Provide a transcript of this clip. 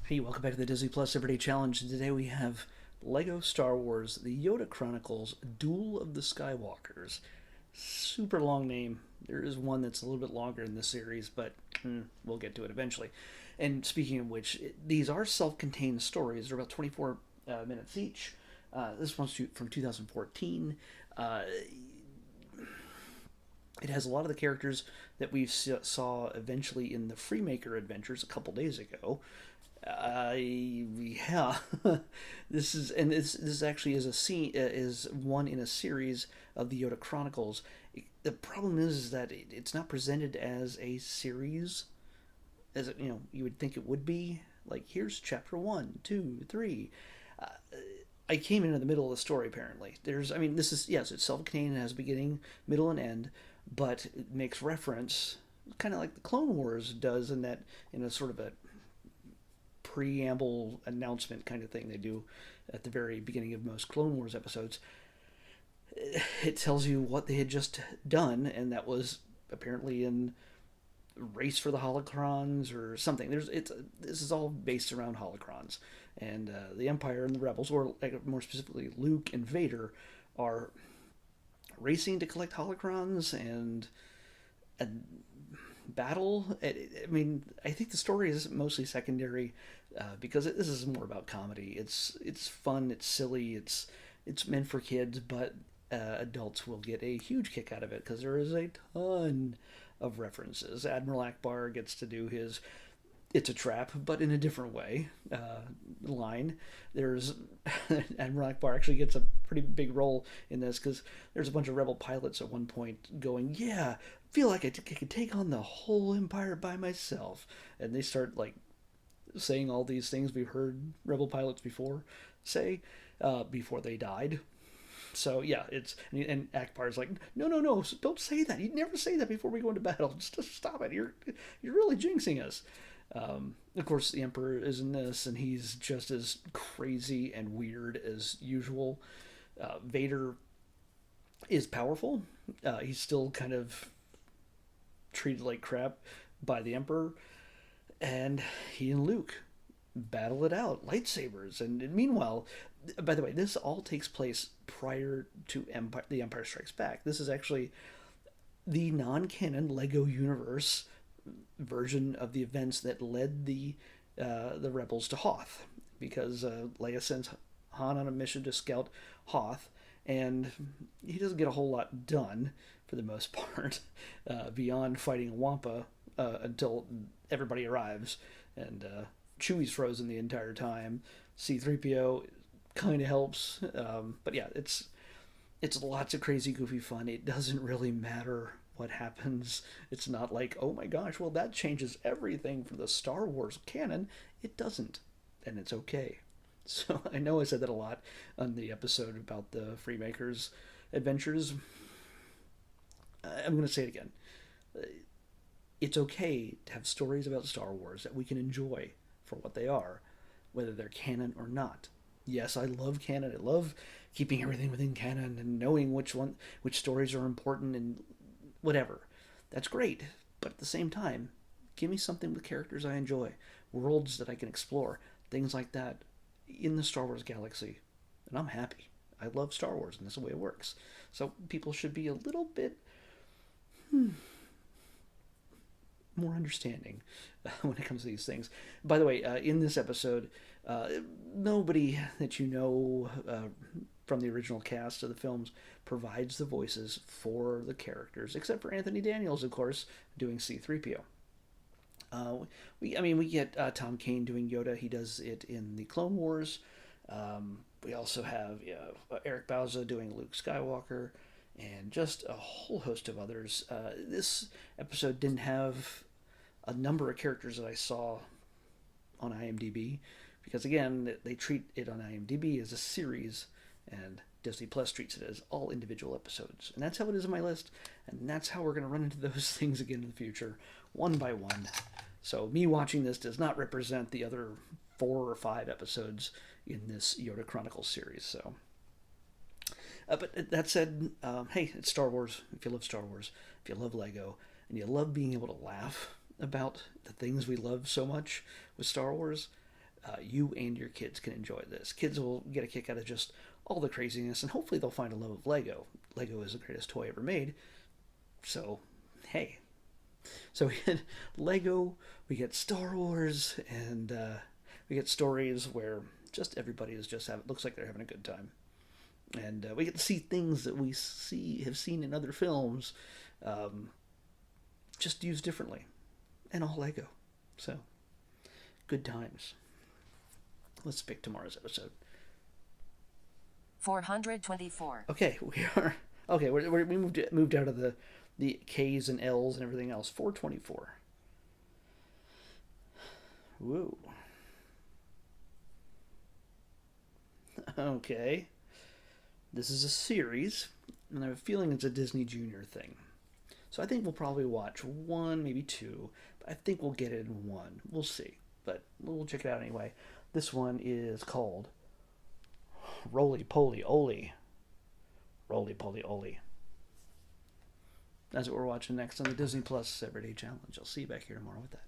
Hey, welcome back to the Disney Plus Everyday Challenge. Today we have Lego Star Wars: The Yoda Chronicles Duel of the Skywalkers. Super long name. There is one that's a little bit longer in this series, but we'll get to it eventually. And speaking of which, these are self contained stories. They're about 24 minutes each. This one's from 2014. Uh, it has a lot of the characters that we saw eventually in the Freemaker Adventures a couple days ago. Yeah, this actually is a scene is one in a series of the Yoda Chronicles. The problem is that it's not presented as a series, as you would think it would be. Like here's chapter one, two, three. Uh, I came into the middle of the story. Apparently, this is yes, it's self-contained, it has a beginning, middle, and end, but it makes reference, kind of like the Clone Wars does, in that in a sort of a preamble announcement kind of thing they do at the very beginning of most Clone Wars episodes. It tells you what they had just done, and that was apparently in race for the holocrons or something. This is all based around holocrons, and the Empire and the Rebels, or more specifically Luke and Vader, are racing to collect holocrons and battle. I think the story is mostly secondary because this is more about comedy. It's fun, it's silly, it's meant for kids, but adults will get a huge kick out of it because there is a ton of references. Admiral Akbar gets to do his "it's a trap, but in a different way" line. There's Admiral Akbar actually gets a pretty big role in this because there's a bunch of rebel pilots at one point going, "Yeah, feel like I could take on the whole empire by myself," and they start like saying all these things we've heard rebel pilots before say before they died. So yeah, and Akbar's like, no, no, no, don't say that. You never say that before we go into battle. Just stop it. You're really jinxing us. Of course, the Emperor is in this, and he's just as crazy and weird as usual. Vader is powerful. He's still kind of treated like crap by the Emperor, and he and Luke battle it out, lightsabers. And meanwhile, by the way, this all takes place prior to The Empire Strikes Back. This is actually the non-canon Lego universe version of the events that led the rebels to Hoth, because Leia sends Han on a mission to scout Hoth, and he doesn't get a whole lot done for the most part, beyond fighting Wampa until everybody arrives, and Chewie's frozen the entire time. C-3PO kind of helps, but yeah, it's lots of crazy, goofy fun. It doesn't really matter what happens. It's not like, oh my gosh, well that changes everything for the Star Wars canon. It doesn't, and it's okay. So I know I said that a lot on the episode about the Freemakers adventures. I'm going to say it again. It's okay to have stories about Star Wars that we can enjoy for what they are, whether they're canon or not. Yes, I love canon. I love keeping everything within canon and knowing which stories are important and whatever. That's great. But at the same time, give me something with characters I enjoy, worlds that I can explore, things like that in the Star Wars galaxy, and I'm happy. I love Star Wars, and that's the way it works. So people should be a little bit more understanding when it comes to these things. By the way, in this episode, nobody that you know from the original cast of the films provides the voices for the characters, except for Anthony Daniels, of course, doing C-3PO. We get Tom Kane doing Yoda. He does it in the Clone Wars. We also have Eric Bauza doing Luke Skywalker, and just a whole host of others. This episode didn't have a number of characters that I saw on IMDb, because again, they treat it on IMDb as a series, and Disney Plus treats it as all individual episodes. And that's how it is on my list, and that's how we're going to run into those things again in the future, one by one. So me watching this does not represent the other 4 or 5 episodes in this Yoda Chronicles series. So, but that said, hey, it's Star Wars. If you love Star Wars, if you love Lego, and you love being able to laugh about the things we love so much with Star Wars, You and your kids can enjoy this. Kids will get a kick out of just all the craziness, and hopefully they'll find a love of Lego. Lego is the greatest toy ever made. So, hey. So we get Lego, we get Star Wars, and we get stories where just everybody is just having, looks like they're having a good time. And we get to see things that we have seen in other films, um, just used differently, and all Lego. So, good times. Let's pick tomorrow's episode. 424. Okay, we are okay. We moved out of the K's and L's and everything else. 424. Woo. Okay. This is a series, and I have a feeling it's a Disney Junior thing. So I think we'll probably watch one, maybe two, but I think we'll get it in one. We'll see, but we'll check it out anyway. This one is called Roly Poly Oly. Roly Poly Oly. That's what we're watching next on the Disney Plus Everyday Challenge. I'll see you back here tomorrow with that.